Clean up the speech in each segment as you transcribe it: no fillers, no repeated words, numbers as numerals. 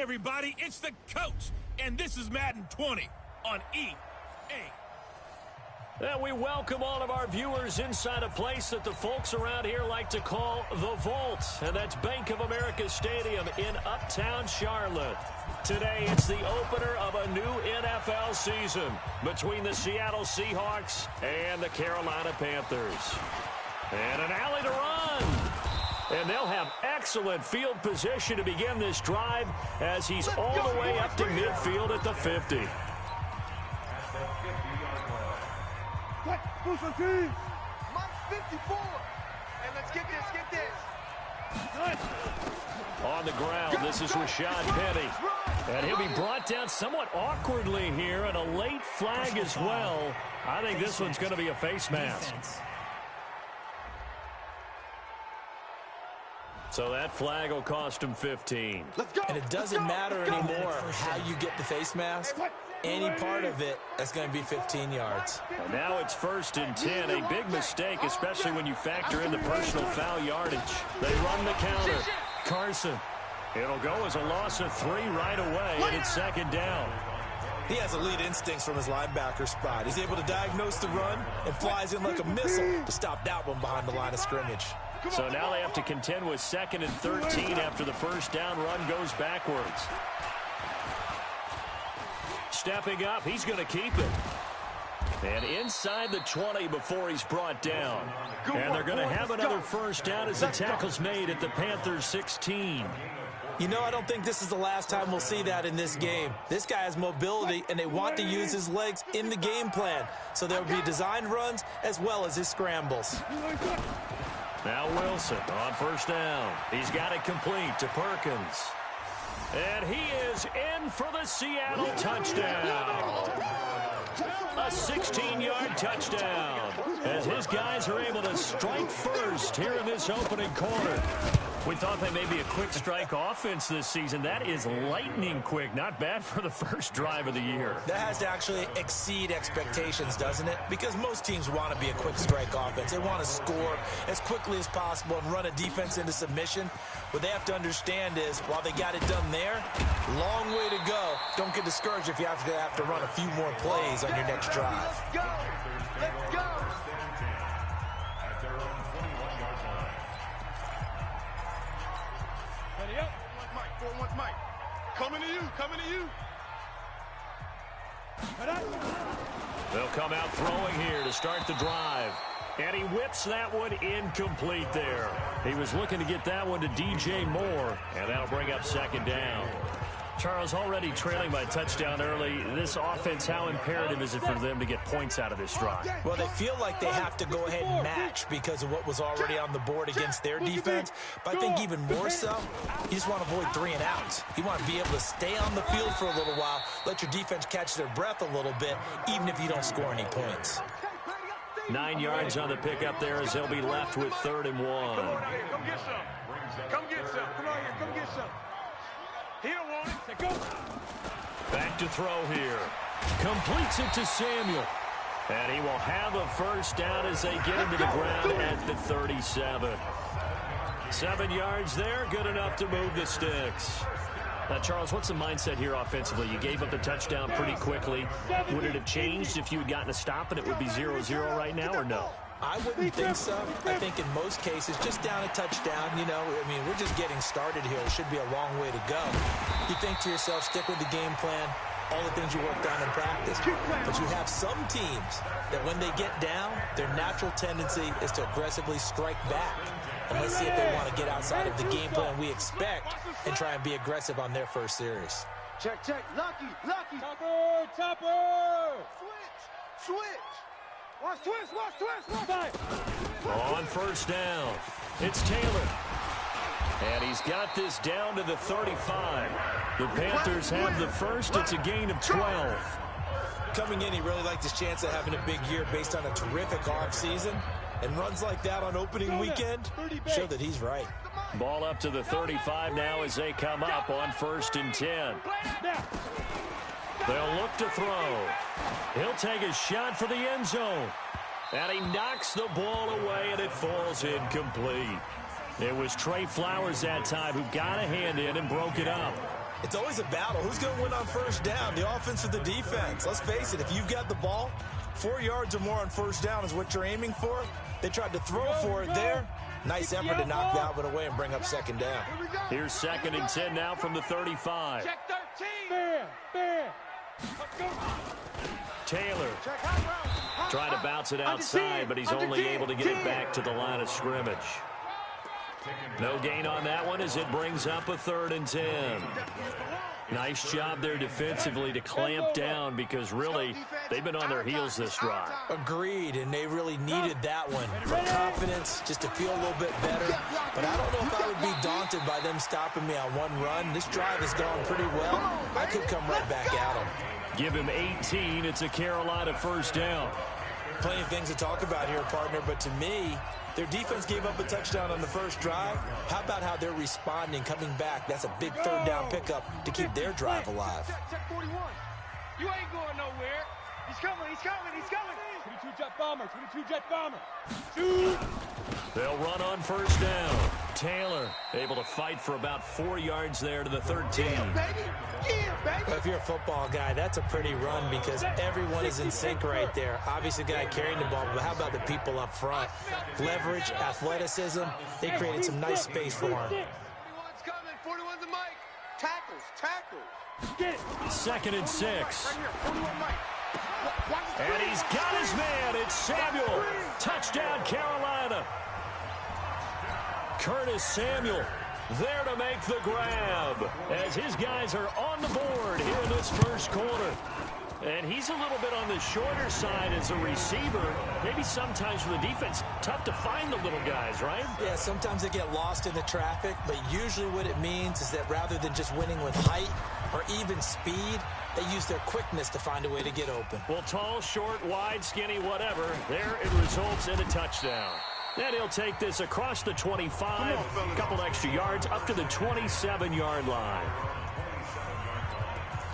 everybody, it's the coach, and this is Madden 20 on EA. And we welcome all of our viewers inside a place that the folks around here like to call the Vault, and that's Bank of America Stadium in Uptown Charlotte. Today, it's the opener of a new NFL season between the Seattle Seahawks and the Carolina Panthers. And an alley to run. And they'll have excellent field position to begin this drive as he's all the way up to midfield at the 50. Mike's 54. And let's get this, On the ground, this is Rashad Penny. And he'll be brought down somewhat awkwardly here, and a late flag as well. I think this one's going to be a face mask. So that flag will cost him 15. And it doesn't matter anymore how you get the face mask. Any part of it, that's going to be 15 yards. And now it's 1st and 10. A big mistake, especially when you factor in the personal foul yardage. They run the counter. Carson. It'll go as a loss of 3 right away, and it's 2nd down. He has elite instincts from his linebacker spot. He's able to diagnose the run and flies in like a missile to stop that one behind the line of scrimmage. So now they have to contend with 2nd and 13 after the first down run goes backwards. Stepping up, he's going to keep it. And inside the 20 before he's brought down. And they're going to have another first down as the tackle's made at the Panthers 16. You know, I don't think this is the last time we'll see that in this game. This guy has mobility, and they want to use his legs in the game plan. So there will be designed runs as well as his scrambles. Now Wilson on first down. He's got it complete to Perkins. And he is in for the Seattle touchdown. A 16-yard touchdown as his guys are able to strike first here in this opening quarter. We thought they may be a quick strike offense this season. That is lightning quick. Not bad for the first drive of the year. That has to actually exceed expectations, doesn't it? Because most teams want to be a quick strike offense. They want to score as quickly as possible and run a defense into submission. What they have to understand is, while they got it done there, long way to go. Don't get discouraged if you have to run a few more plays on your next drive. Let's go. Let's go. Ready up. Mike. Mike. Coming to you. Coming to you. They'll come out throwing here to start the drive. And he whips that one incomplete there. He was looking to get that one to DJ Moore, and that'll bring up 2nd down. Charles, already trailing by a touchdown early. This offense, how imperative is it for them to get points out of this drive? Well, they feel like they have to go ahead and match because of what was already on the board against their defense. But I think even more so, you just want to avoid 3 and outs. You want to be able to stay on the field for a little while, let your defense catch their breath a little bit, even if you don't score any points. 9 yards on the pickup there as they'll be left with 3rd and 1. Come on out here. Come get some. Come get some. Come on here. Come get some. He don't want it. Go. Back to throw here. Completes it to Samuel. And he will have a first down as they get into the ground at the 37. 7 yards there. Good enough to move the sticks. Now, Charles, what's the mindset here offensively? You gave up the touchdown pretty quickly. Would it have changed if you had gotten a stop and it would be 0-0 right now, or no? I wouldn't think so. I think in most cases, just down a touchdown, you know, I mean, we're just getting started here. It should be a long way to go. You think to yourself, stick with the game plan, all the things you worked on in practice. But you have some teams that when they get down, their natural tendency is to aggressively strike back. And let's see if they want to get outside of the game plan we expect and try and be aggressive on their first series. Check. Lucky. Topper. Switch. Watch twist. On first down, it's Taylor. And he's got this down to the 35. The Panthers have the first. It's a gain of 12. Coming in, he really liked his chance of having a big year based on a terrific offseason. And runs like that on opening weekend show that he's right. Ball up to the 35 now as they come up on 1st and 10. They'll look to throw. He'll take a shot for the end zone. And he knocks the ball away, and it falls incomplete. It was Trey Flowers that time who got a hand in and broke it up. It's always a battle. Who's going to win on first down, the offense or the defense? Let's face it, if you've got the ball, 4 yards or more on first down is what you're aiming for. They tried to throw for it there. Nice effort to knock that one away and bring up second down. Here's 2nd and 10 now from the 35. Check 13. Taylor trying to bounce it outside, but he's only able to get it back to the line of scrimmage. No gain on that one as it brings up a 3rd and 10. Nice job there defensively to clamp down because really they've been on their heels this drive. Agreed, and they really needed that one for confidence, just to feel a little bit better. But I don't know if I would be daunted by them stopping me on one run. This drive has gone pretty well. I could come right back at them. Give him 18. It's a Carolina first down. Plenty of things to talk about here, partner, but to me, their defense gave up a touchdown on the first drive. How about how they're responding, coming back? That's a big 3rd down pickup to keep their drive alive. Check 41. You ain't going nowhere. He's coming, he's coming, he's coming. 22 jet bomber, 22 jet bomber. Shoot. They'll run on first down. Taylor able to fight for about 4 yards there to the 13. Yeah, baby. Yeah, baby. Well, if you're a football guy, that's a pretty run because everyone is in sync right there. Obviously, the guy carrying the ball, but how about the people up front? Leverage, athleticism, they created some nice space for him. 41's coming, 41's the mic. Tackles. 2nd and 6. Right here, 41 mic. And he's got his man. It's Samuel. Touchdown, Carolina. Curtis Samuel there to make the grab as his guys are on the board here in this first quarter. And he's a little bit on the shorter side as a receiver. Maybe sometimes for the defense, tough to find the little guys, right? Yeah, sometimes they get lost in the traffic, but usually what it means is that rather than just winning with height or even speed, they use their quickness to find a way to get open. Well, tall, short, wide, skinny, whatever, there it results in a touchdown. And he'll take this across the 25, a couple extra yards, up to the 27-yard line.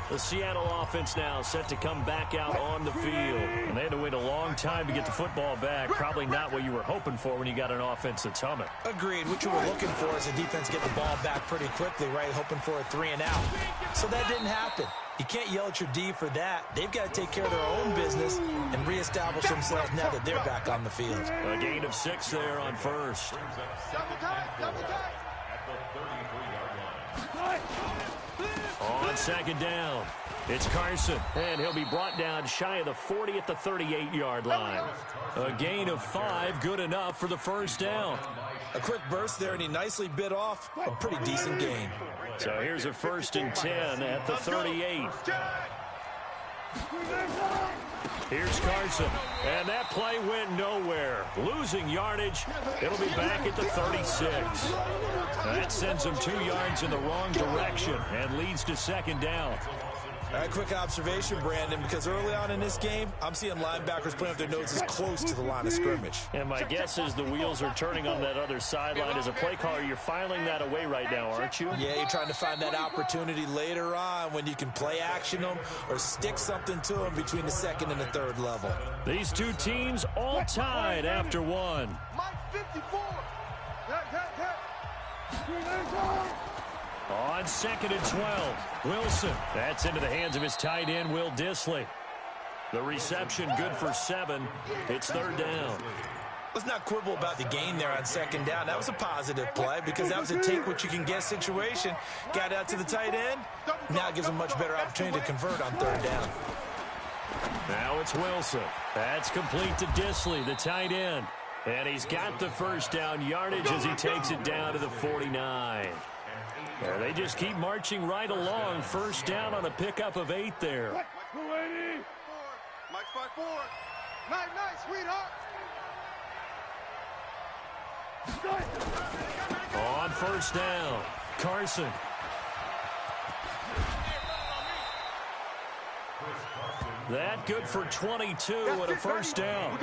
The Seattle offense now set to come back out on the field. And they had to wait a long time to get the football back. Probably not what you were hoping for when you got an offense that's humming. Agreed. What you were looking for is the defense get the ball back pretty quickly, right? Hoping for a 3 and out. So that didn't happen. You can't yell at your D for that. They've got to take care of their own business and reestablish themselves now that they're back on the field. A gain of 6 there on first. On second down, it's Carson, and he'll be brought down shy of the 40 at the 38-yard line. A gain of 5, good enough for the first down. A quick burst there, and he nicely bit off a pretty decent gain. So here's a 1st and 10 at the 38. Here's Carson, and that play went nowhere. Losing yardage, it'll be back at the 36. That sends them 2 yards in the wrong direction and leads to second down. All right, quick observation, Brandon, because early on in this game, I'm seeing linebackers playing up their noses close to the line of scrimmage. And my guess is the wheels are turning on that other sideline. As a play caller, you're filing that away right now, aren't you? Yeah, you're trying to find that opportunity later on when you can play action them or stick something to them between the 2nd and the 3rd level. These two teams all tied after one. Mike 54. On 2nd and 12, Wilson. That's into the hands of his tight end, Will Dissly. The reception good for 7. It's 3rd down. Let's not quibble about the gain there on 2nd down. That was a positive play because that was a take-what-you-can-get situation. Got out to the tight end. Now it gives him a much better opportunity to convert on 3rd down. Now it's Wilson. That's complete to Dissly, the tight end. And he's got the first down yardage as he takes it down to the 49. And they just keep marching right along. First down on a pickup of 8 there. Mike 54. Nice, sweetheart. On first down, Carson. That good for 22 and a first down.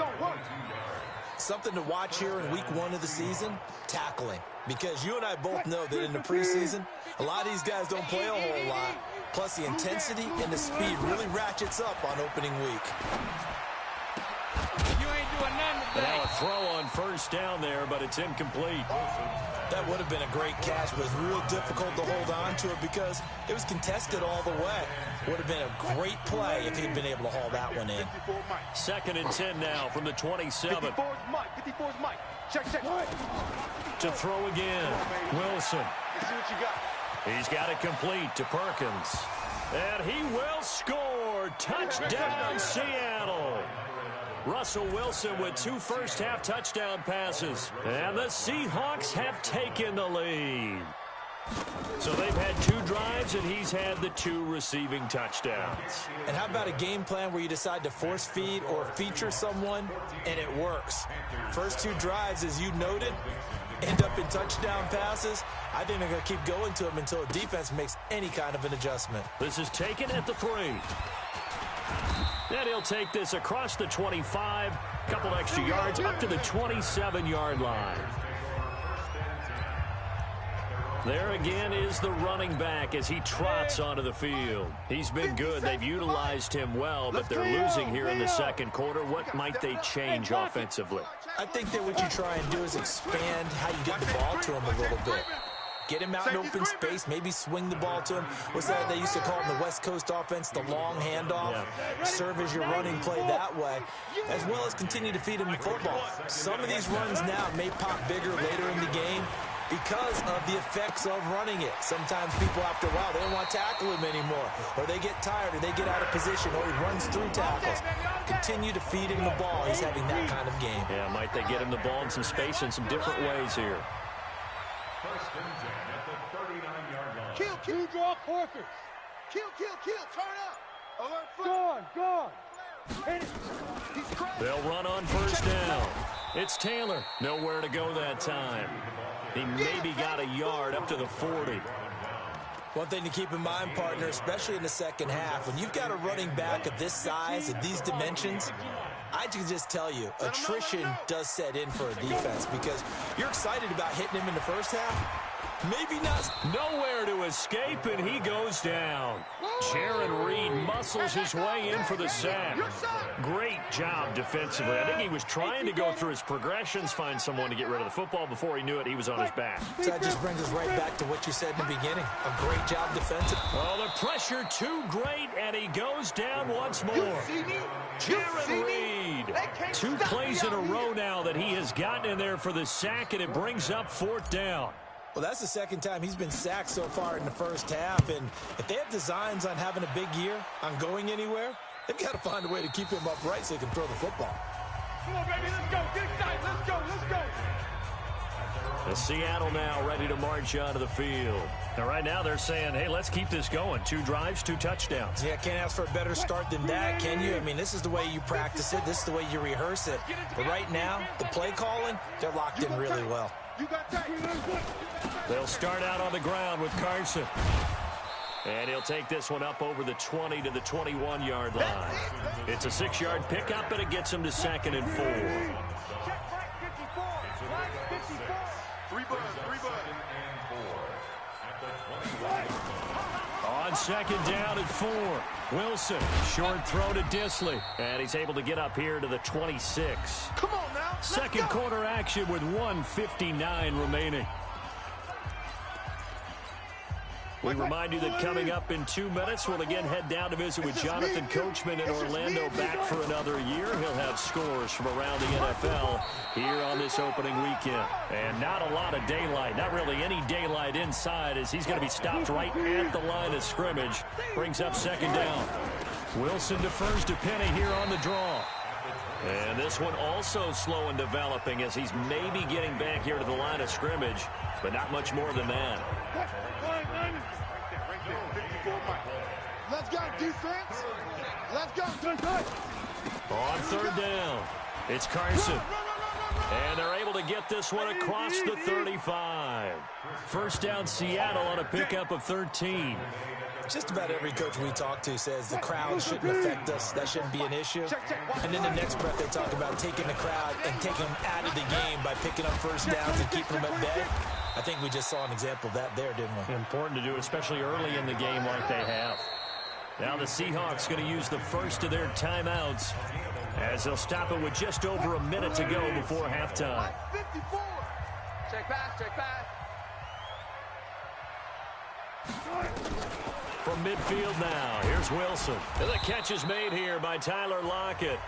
Something to watch here in week 1 of the season, tackling. Because you and I both know that in the preseason, a lot of these guys don't play a whole lot. Plus, the intensity and the speed really ratchets up on opening week. You ain't doing nothing today. Now a throw on first first down there, but it's incomplete. That would have been a great catch, but it's real difficult to hold on to it because it was contested all the way. Would have been a great play if he'd been able to haul that one in. 2nd and 10 now from the 27. 54's Mike. 54's Mike. Check. To throw again. Wilson. Let's see what you got. He's got it complete to Perkins. And he will score. Touchdown, Seattle. Russell Wilson with 2 first-half touchdown passes. And the Seahawks have taken the lead. So they've had 2 drives, and he's had the 2 receiving touchdowns. And how about a game plan where you decide to force feed or feature someone, and it works? First 2 drives, as you noted, end up in touchdown passes. I think they're going to keep going to him until the defense makes any kind of an adjustment. This is taken at the 3. And he'll take this across the 25, couple extra yards up to the 27-yard line. There again is the running back as he trots onto the field. He's been good. They've utilized him well, but they're losing here in the second quarter. What might they change offensively? I think that what you try and do is expand how you get the ball to him a little bit. Get him out in open space, maybe swing the ball to him. What's that they used to call in the West Coast offense, the long handoff? Yeah. Serve as your running play that way, as well as continue to feed him the football. Some of these runs now may pop bigger later in the game because of the effects of running it. Sometimes people, after a while, they don't want to tackle him anymore, or they get tired, or they get out of position, or he runs through tackles. Continue to feed him the ball. He's having that kind of game. Yeah, might they get him the ball in some space in some different ways here. Kill, draw quarters. Kill, turn up. Alert, gone. Hit it. They'll run on first down. It's Taylor. Nowhere to go that time. He maybe got a yard up to the 40. One thing to keep in mind, partner, especially in the second half, when you've got a running back of this size, at these dimensions, I can just tell you, attrition does set in for a defense because you're excited about hitting him in the first half. Maybe not. Nowhere to escape, and he goes down. Jaron Reed muscles his way in for the sack. Great job defensively. I think he was trying to go through his progressions, find someone to get rid of the football. Before he knew it, he was on his back. So that just brings us right back to what you said in the beginning. A great job defensively. Oh, the pressure too great, and he goes down once more. Jaron Reed. 2 plays in a row now that he has gotten in there for the sack, and it brings up 4th down. Well, that's the second time he's been sacked so far in the first half, and if they have designs on having a big year, on going anywhere, they've got to find a way to keep him upright so he can throw the football. Come on, baby, let's go. Get excited. Let's go. And Seattle now ready to march onto the field. Now, right now they're saying, hey, let's keep this going. 2 drives, 2 touchdowns. Yeah, can't ask for a better start than that, can you? I mean, this is the way you practice it. This is the way you rehearse it. But right now, the play calling, they're locked in really well. They'll start out on the ground with Carson. And he'll take this one up over the 20 to the 21-yard line. It's a 6-yard pickup, and it gets him to 2nd and 4. On 2nd down and 4. Wilson, short throw to Disley. And he's able to get up here to the 26. Come on now. Second quarter action with 1:59 remaining. We remind you that coming up in 2 minutes, we'll again head down to visit with Jonathan Coachman in Orlando, back for another year. He'll have scores from around the NFL here on this opening weekend. And not a lot of daylight, not really any daylight inside, as he's going to be stopped right at the line of scrimmage. Brings up 2nd down. Wilson defers to Penny here on the draw. And this one also slow in developing as he's maybe getting back here to the line of scrimmage, but not much more than that. Let's go, defense. Let's go. On 3rd down, it's Carson. And they're able to get this one across the 35. First down, Seattle on a pickup of 13. Just about every coach we talk to says the crowd shouldn't affect us. That shouldn't be an issue. And then the next breath they talk about taking the crowd and taking them out of the game by picking up first downs and keeping them at bay. I think we just saw an example of that there, didn't we? Important to do, especially early in the game like they have. Now the Seahawks going to use the first of their timeouts. as they'll stop it with just over a minute to go before halftime. 54. Check pass, check pass. From midfield now, here's Wilson. And the catch is made here by Tyler Lockett.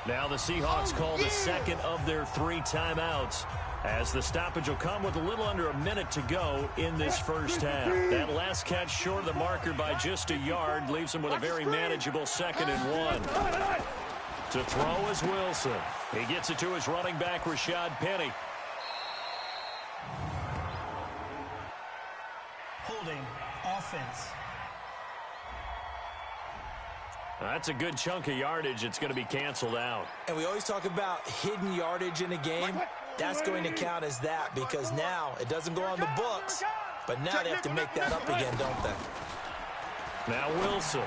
Now the Seahawks call the second of their 3 timeouts, as the stoppage will come with a little under a minute to go in this first half. That last catch short of the marker by just a yard leaves him with a very manageable 2nd and 1. To throw is Wilson. He gets it to his running back, Rashad Penny. Holding offense. That's a good chunk of yardage. It's going to be canceled out. And we always talk about hidden yardage in a game. That's going to count as that, because now it doesn't go on the books, but now they have to make that up again, don't they? Now Wilson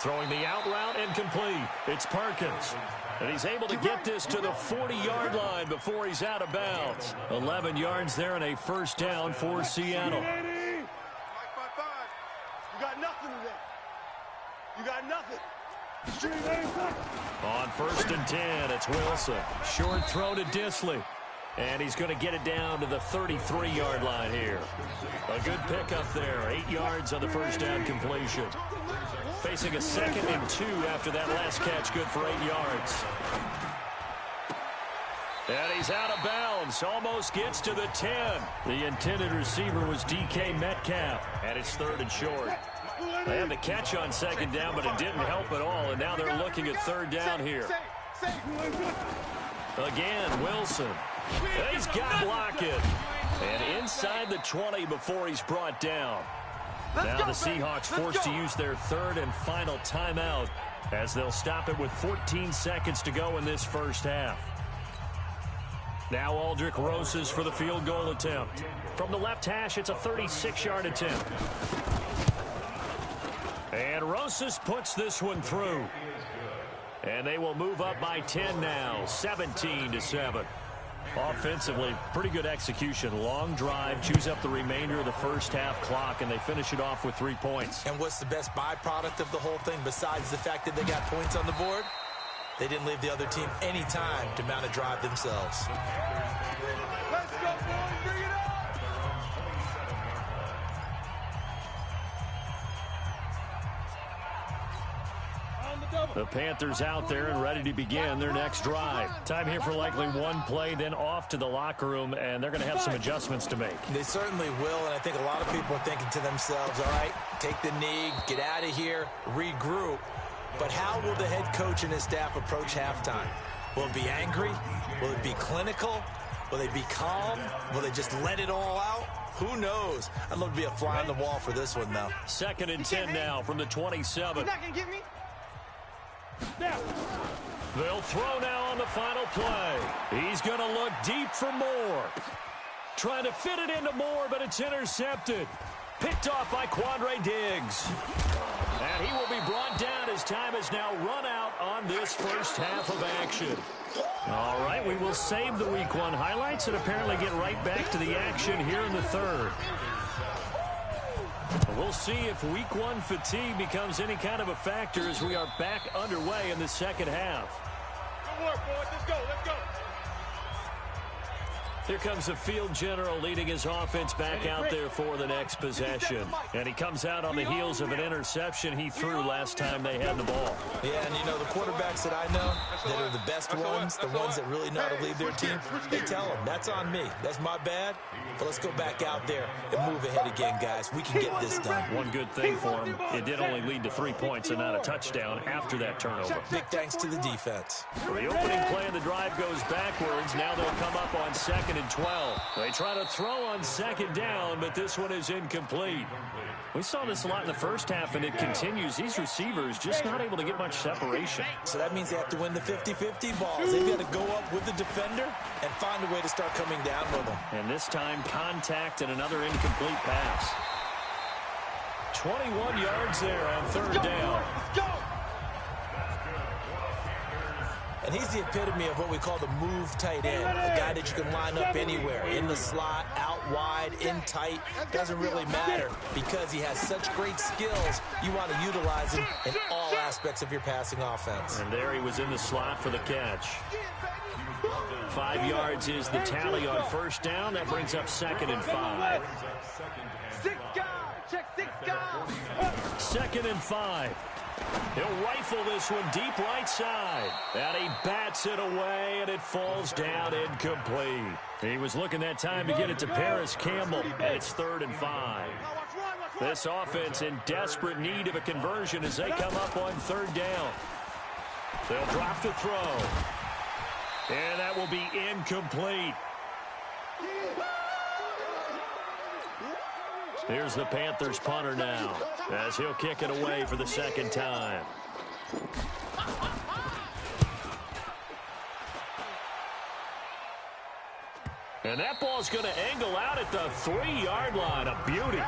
throwing the out route and complete. It's Perkins. And he's able to get this to the 40-yard line before he's out of bounds. 11 yards there and a first down for Seattle. You got nothing today. You got nothing. On 1st and 10, it's Wilson. Short throw to Disley. And he's going to get it down to the 33-yard line here. A good pickup there. 8 yards on the first down completion. Facing a 2nd and 2 after that last catch, good for 8 yards. And he's out of bounds. Almost gets to the 10. The intended receiver was DK Metcalf. And it's 3rd and short. They had the catch on 2nd down, but it didn't help at all. And now they're looking at 3rd down here. Again, Wilson. And he's got Lockett. And inside the 20 before he's brought down. Now the Seahawks forced to use their 3rd and final timeout, as they'll stop it with 14 seconds to go in this first half. Now Aldrick Rosas for the field goal attempt. From the left hash, it's a 36-yard attempt. And Rosas puts this one through. And they will move up by 10 now, 17-7. Offensively, pretty good execution. Long drive, chews up the remainder of the first half clock, and they finish it off with 3 points. And what's the best byproduct of the whole thing, besides the fact that they got points on the board? They didn't leave the other team any time to mount a drive themselves. Let's go, boys. Bring it up. The Panthers out there and ready to begin their next drive. Time here for likely one play, then off to the locker room, and they're going to have some adjustments to make. They certainly will, and I think a lot of people are thinking to themselves, all right, take the knee, get out of here, regroup. But how will the head coach and his staff approach halftime? Will it be angry? Will it be clinical? Will they be calm? Will they just let it all out? Who knows? I'd love to be a fly on the wall for this one, though. 2nd and 10 now from the 27. You're not going to get me? They'll throw now on the final play. He's going to look deep for Moore. Trying to fit it into Moore, but it's intercepted. Picked off by Quandre Diggs. And he will be brought down as time has now run out on this first half of action. All right, we will save the Week 1 highlights and apparently get right back to the action here in the 3rd. We'll see if Week 1 fatigue becomes any kind of a factor as we are back underway in the second half. Good work, boys. Let's go. Let's go. Here comes the field general leading his offense back out there for the next possession. And he comes out on the heels of an interception he threw last time they had the ball. Yeah, and you know, the quarterbacks that I know that are the best ones, the ones that really know how to lead their team, they tell them, that's on me. That's my bad. But let's go back out there and move ahead again, guys. We can get this done. One good thing for him, it did only lead to 3 points and not a touchdown after that turnover. Big thanks to the defense. The opening play of the drive goes backwards. Now they'll come up on 2nd and 12. They try to throw on 2nd down, but this one is incomplete. We saw this a lot in the first half, and it continues. These receivers just not able to get much separation. So that means they have to win the 50-50 balls. They've got to go up with the defender and find a way to start coming down with them. And this time, contact and another incomplete pass. 21 yards there on 3rd down. Let's go. And he's the epitome of what we call the move tight end, a guy that you can line up anywhere, in the slot, out wide, in tight, doesn't really matter because he has such great skills. You want to utilize him in all aspects of your passing offense. And there he was in the slot for the catch. 5 yards is the tally on first down. That brings up 2nd and 5. 2nd and 5. He'll rifle this one deep right side. And he bats it away, and it falls down incomplete. He was looking that time to get it to Paris Campbell, and it's 3rd and 5. This offense in desperate need of a conversion as they come up on 3rd down. They'll drop to throw. And that will be incomplete. Here's the Panthers punter now as he'll kick it away for the 2nd time. And that ball's going to angle out at the 3-yard line. A beauty.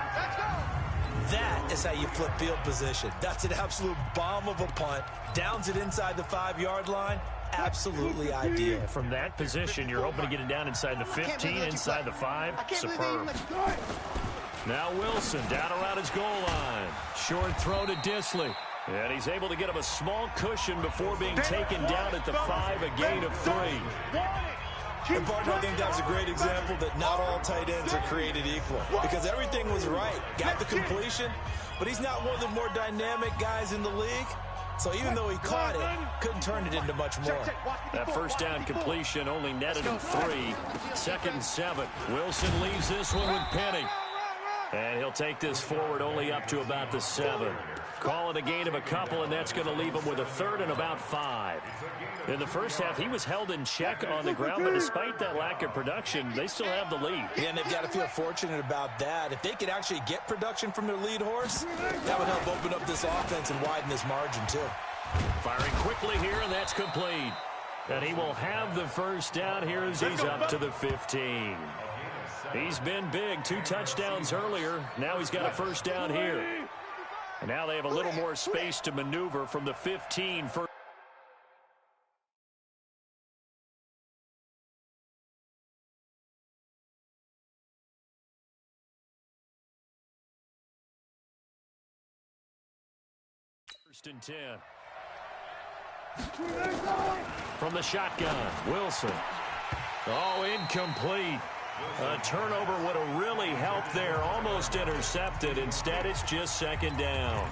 That is how you flip field position. That's an absolute bomb of a punt. Downs it inside the 5-yard line. Absolutely ideal. From that position, you're hoping to get it down inside the 15, inside the 5. Superb. Now Wilson down around his goal line. Short throw to Disley. And he's able to get him a small cushion before being taken down at the 5, a gain of 3. And partner, I think that was a great example that not all tight ends are created equal. Because everything was right. Got the completion, but he's not one of the more dynamic guys in the league. So even though he caught it, couldn't turn it into much more. That first down completion only netted him 3. 2nd and 7. Wilson leaves this one with Penny. And he'll take this forward only up to about the 7. Call it a gain of a couple, and that's going to leave him with a 3rd and about 5. In the first half, he was held in check on the ground, but despite that lack of production, they still have the lead. Yeah, and they've got to feel fortunate about that. If they could actually get production from their lead horse, that would help open up this offense and widen this margin, too. Firing quickly here, and that's complete. And he will have the first down here as he's up to the 15. He's been big. 2 touchdowns earlier. Now he's got a first down here. And now they have a little more space to maneuver from the 15 for first and 10. From the shotgun, Wilson. Oh, incomplete. A turnover would have really helped there. Almost intercepted. Instead, it's just 2nd down.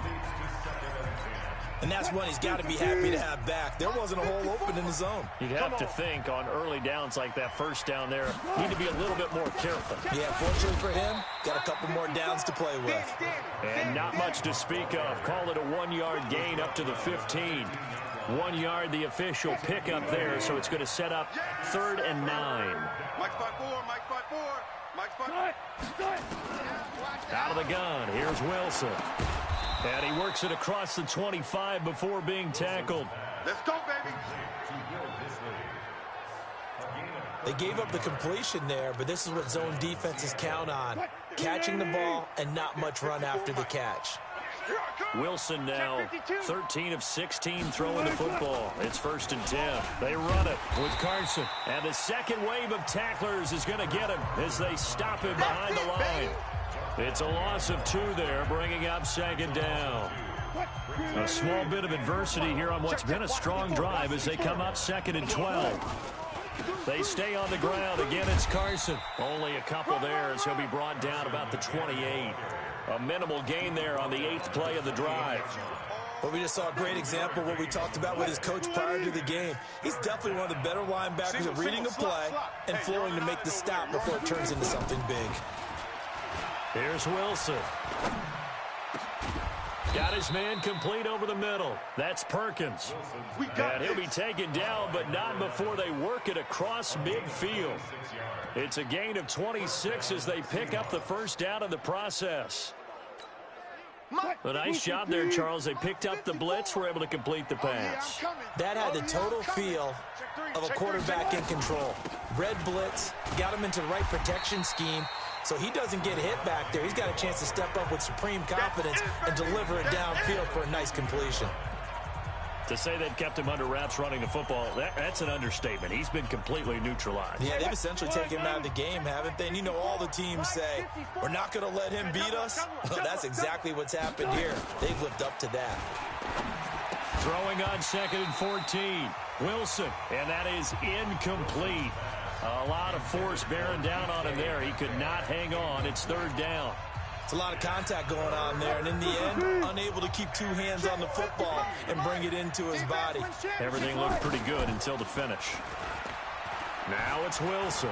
And that's one he's got to be happy to have back. There wasn't a hole open in the zone. You'd have to think on early downs like that first down there, need to be a little bit more careful. Yeah, fortunately for him, got a couple more downs to play with. And not much to speak of. Call it a 1-yard gain up to the 15. 1 yard, the official pickup there, so it's going to set up 3rd and 9. Mike spot 4, Mike spot 4, Mike spot 4. Out of the gun, here's Wilson. And he works it across the 25 before being tackled. Let's go, baby. They gave up the completion there, but this is what zone defenses count on. Catching the ball and not much run after the catch. Wilson now 13 of 16 throwing the football. It's 1st and 10. They run it with Carson. And the second wave of tacklers is going to get him as they stop him behind the line. It's a loss of 2 there, bringing up 2nd down. A small bit of adversity here on what's been a strong drive as they come up 2nd and 12. They stay on the ground. Again, it's Carson. Only a couple there as he'll be brought down about the 28. A minimal gain there on the 8th play of the drive. But we just saw a great example of what we talked about with his coach prior to the game. He's definitely one of the better linebackers at reading a play and flowing to make the stop before it turns into something big. Here's Wilson. Got his man complete over the middle. That's Perkins. And he'll be taken down, but not before they work it across midfield. It's a gain of 26 as they pick up the first down in the process. A nice job there, Charles. They picked up the blitz, were able to complete the pass. That had the total feel of a quarterback in control. Red blitz, got him into the right protection scheme, so he doesn't get hit back there. He's got a chance to step up with supreme confidence and deliver it downfield for a nice completion. To say they've kept him under wraps running the football, that's an understatement. He's been completely neutralized. Yeah, they've essentially taken him out of the game, haven't they? And you know all the teams say, we're not going to let him beat us. Well, that's exactly what's happened here. They've lived up to that. Throwing on 2nd and 14. Wilson, and that is incomplete. A lot of force bearing down on him there. He could not hang on. It's 3rd down. It's a lot of contact going on there, and in the end, unable to keep 2 hands on the football and bring it into his body. Everything looked pretty good until the finish. Now it's Wilson.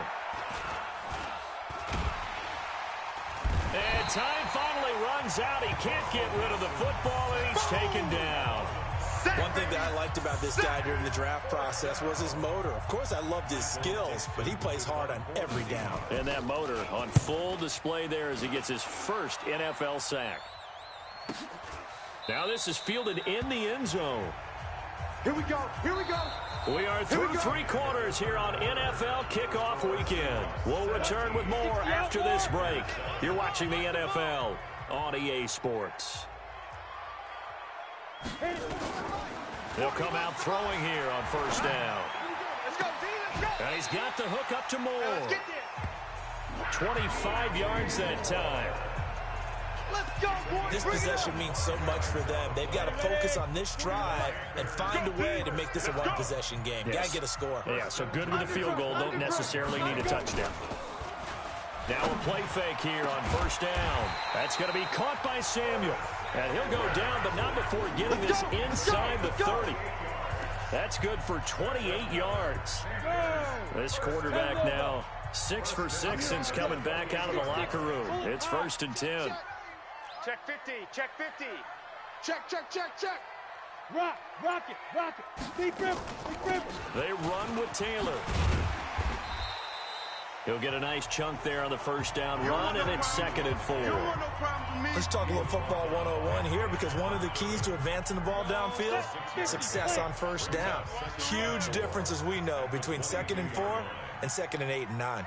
And time finally runs out. He can't get rid of the football, and he's taken down. One thing that I liked about this guy during the draft process was his motor. Of course, I loved his skills, but he plays hard on every down. And that motor on full display there as he gets his first NFL sack. Now this is fielded in the end zone. Here we go. Here we go. We are through 3 quarters here on NFL Kickoff Weekend. We'll return with more after this break. You're watching the NFL on EA Sports. He'll come out throwing here on 1st down. Let's go, D. Let's go. And he's got the hook up to Moore. 25 yards that time. Let's go, boys. This possession means so much for them. They've got to focus on this drive and find a way to make this a one-possession game. Yes. Got to get a score. Yeah, so good with a field goal. Don't necessarily need a touchdown. Now a play fake here on 1st down. That's going to be caught by Samuel. And he'll go down, but not before getting this inside the 30. That's good for 28 yards. This quarterback now 6 for 6 since coming back out of the locker room. It's 1st and 10. Check 50. Check 50. Check, check, check, check. Rock it, rock it. Big grip, big grip. They run with Taylor. He'll get a nice chunk there on the 1st down run, and it's 2nd and 4. Let's talk a little football 101 here, because one of the keys to advancing the ball downfield, success on 1st down. Huge difference, as we know, between 2nd and 4 and 2nd and 8 and 9.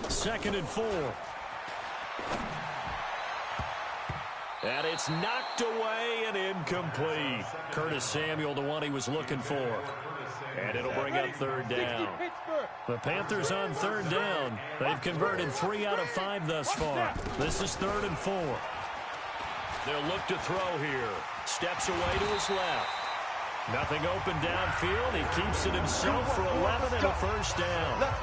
2nd and 4. And it's knocked away and incomplete. Curtis Samuel, the one he was looking for. And it'll bring up 3rd down. The Panthers on 3rd down. They've converted 3 out of 5 thus far. This is 3rd and 4. They'll look to throw here. Steps away to his left. Nothing open downfield. He keeps it himself for 11 and a 1st down.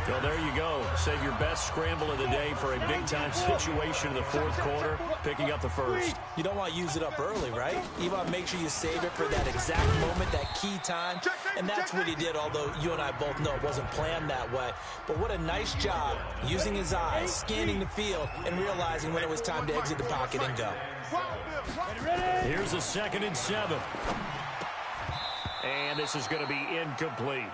Well, there you go. Save your best scramble of the day for a big-time situation in the 4th quarter, picking up the 1st. You don't want to use it up early, right? You want to make sure you save it for that exact moment, that key time. And that's what he did, although you and I both know it wasn't planned that way. But what a nice job using his eyes, scanning the field, and realizing when it was time to exit the pocket and go. Here's a 2nd and 7. And this is going to be incomplete.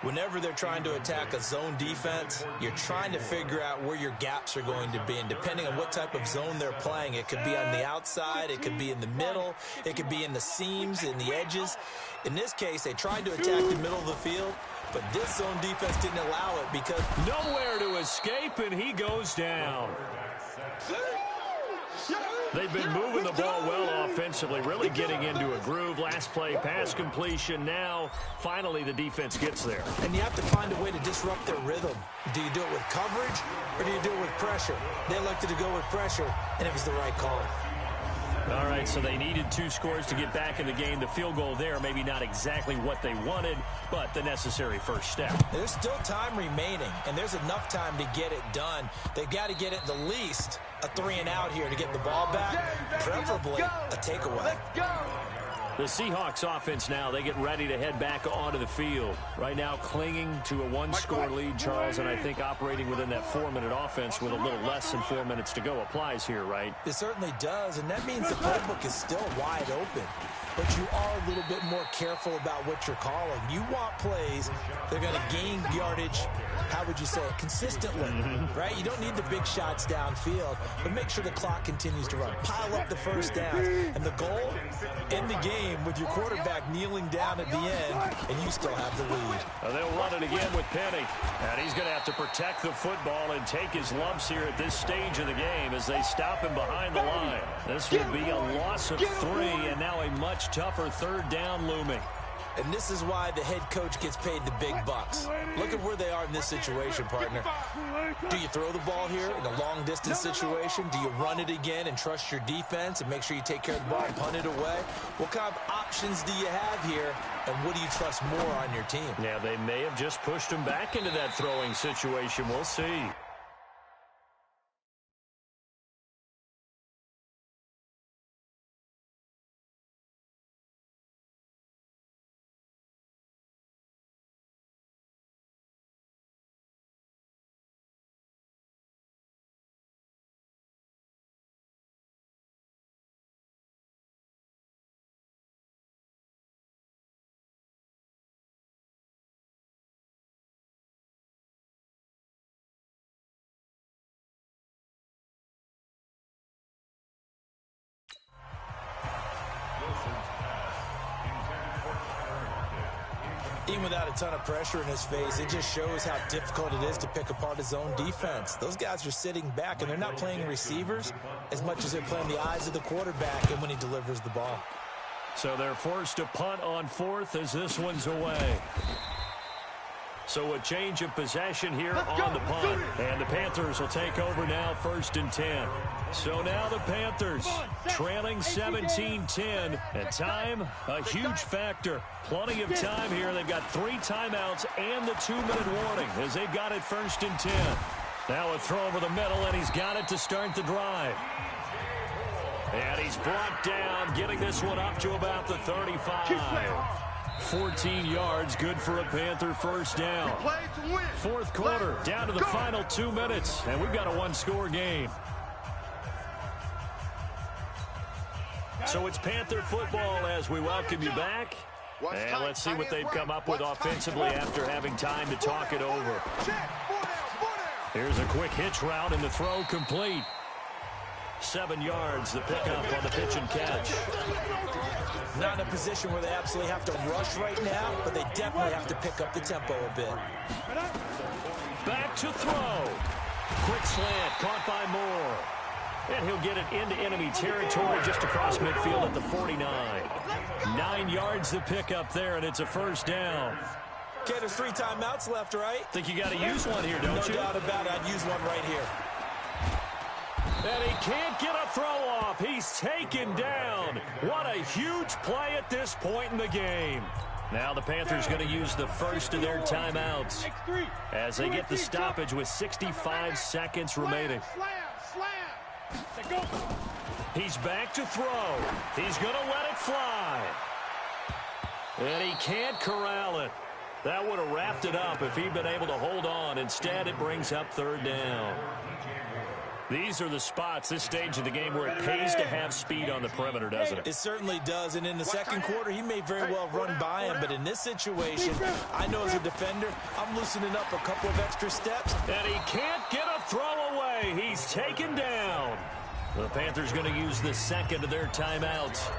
Whenever they're trying to attack a zone defense, you're trying to figure out where your gaps are going to be. And depending on what type of zone they're playing, it could be on the outside, it could be in the middle, it could be in the seams, in the edges. In this case, they tried to attack the middle of the field, but this zone defense didn't allow it because nowhere to escape, and he goes down. They've been moving the ball well offensively, really getting into a groove. Last play, pass completion. Now, finally, the defense gets there. And you have to find a way to disrupt their rhythm. Do you do it with coverage, or do you do it with pressure? They elected to go with pressure, and it was the right call. All right, so they needed 2 scores to get back in the game. The field goal there, maybe not exactly what they wanted, but the necessary first step. There's still time remaining, and there's enough time to get it done. They've got to get it the least a 3 and out here to get the ball back, preferably a takeaway. The Seahawks offense now, they get ready to head back onto the field. Right now clinging to a 1-score lead, Charles, and I think operating within that 4-minute offense with a little less than 4 minutes to go applies here, right? It certainly does, and that means the playbook is still wide open. But you are a little bit more careful about what you're calling. You want plays that are going to gain yardage, how would you say it, consistently, right? You don't need the big shots downfield, but make sure the clock continues to run. Pile up the first downs. And the goal, end the game game with your quarterback kneeling down at the end, and you still have the lead. They'll run it again with Penny. And he's going to have to protect the football and take his lumps here at this stage of the game as they stop him behind the line. This will be a loss of 3, and now a much tougher third down looming. And this is why the head coach gets paid the big bucks. Look at where they are in this situation, partner. Do you throw the ball here in a long-distance situation? Do you run it again and trust your defense and make sure you take care of the ball and punt it away? What kind of options do you have here, and what do you trust more on your team? Yeah, they may have just pushed him back into that throwing situation. We'll see. Even without a ton of pressure in his face, it just shows how difficult it is to pick apart his own defense. Those guys are sitting back, and they're not playing receivers as much as they're playing the eyes of the quarterback and when he delivers the ball. So they're forced to punt on 4th as this one's away. So a change of possession here on the punt. And the Panthers will take over now, 1st and 10. So now the Panthers trailing 17-10. And time, a huge factor. Plenty of time here. They've got 3 timeouts and the 2-minute warning as they've got it 1st and 10. Now a throw over the middle, and he's got it to start the drive. And he's brought down, getting this one up to about the 35. 14 yards, good for a Panther first down. 4th quarter, down to the final 2 minutes, and we've got a 1-score game. So it's Panther football as we welcome you back. And let's see what they've come up with offensively after having time to talk it over. Here's a quick hitch route, and the throw complete. 7 yards, the pickup on the pitch and catch. Not in a position where they absolutely have to rush right now, but they definitely have to pick up the tempo a bit. Back to throw. Quick slant, caught by Moore. And he'll get it into enemy territory just across midfield at the 49. 9 yards the pickup there, and it's a first down. Okay, there's 3 timeouts left, right? Think you got to use one here, don't you? No doubt about it. I'd use one right here. And he can't get a throw off. He's taken down. What a huge play at this point in the game. Now the Panthers going to use the first of their timeouts as they get the stoppage with 65 seconds remaining. He's back to throw. He's going to let it fly. And he can't corral it. That would have wrapped it up if he'd been able to hold on. Instead, it brings up 3rd down. These are the spots, this stage of the game, where it pays to have speed on the perimeter, doesn't it? It certainly does, and in the second quarter, he may very well run by him, but in this situation, I know as a defender, I'm loosening up a couple of extra steps. And he can't get a throw away. He's taken down. The Panthers going to use the second of their timeouts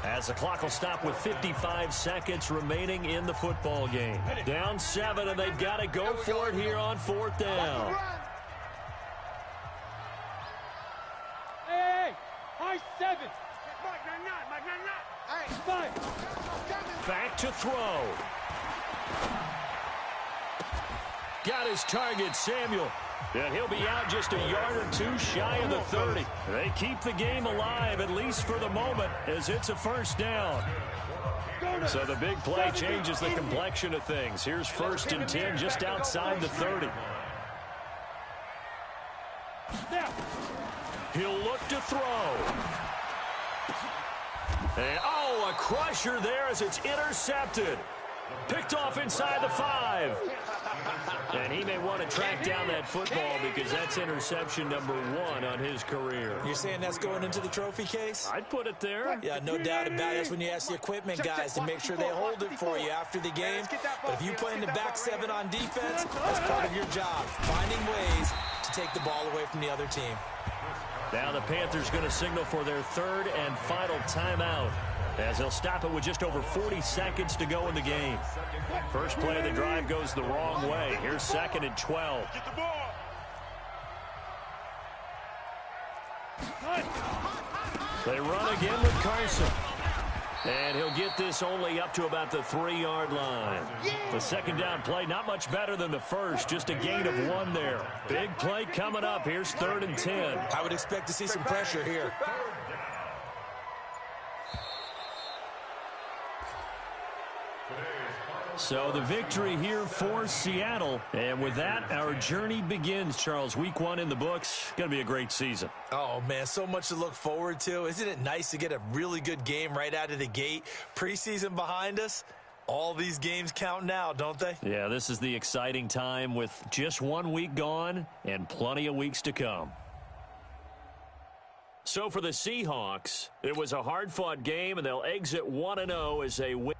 as the clock will stop with 55 seconds remaining in the football game. Down 7, and they've got to go for it here on 4th down. High 7. Mike, 9. Back to throw. Got his target, Samuel. And he'll be out just a yard or 2 shy of the 30. They keep the game alive, at least for the moment, as it's a first down. So the big play changes the complexion of things. Here's 1st and 10 just outside the 30. He'll look to throw. And, a crusher there as it's intercepted. Picked off inside the 5. And he may want to track down that football because that's interception number 1 on his career. You're saying that's going into the trophy case? I'd put it there. Yeah, no doubt about it. That's when you ask the equipment guys to make sure they hold it for you after the game. But if you play in the back 7 on defense, that's part of your job, finding ways to take the ball away from the other team. Now the Panthers going to signal for their 3rd and final timeout. as he'll stop it with just over 40 seconds to go in the game. First play of the drive goes the wrong way. Here's 2nd and 12. Get the ball. They run again with Carson. And he'll get this only up to about the 3-yard line. The second down play, not much better than the first, just a gain of 1 there. Big play coming up. Here's 3rd and 10. I would expect to see some pressure here. So the victory here for Seattle. And with that, our journey begins, Charles. Week 1 in the books. Going to be a great season. Oh, man, so much to look forward to. Isn't it nice to get a really good game right out of the gate? Preseason behind us. All these games count now, don't they? Yeah, this is the exciting time with just 1 week gone and plenty of weeks to come. So for the Seahawks, it was a hard-fought game, and they'll exit 1-0 as they win.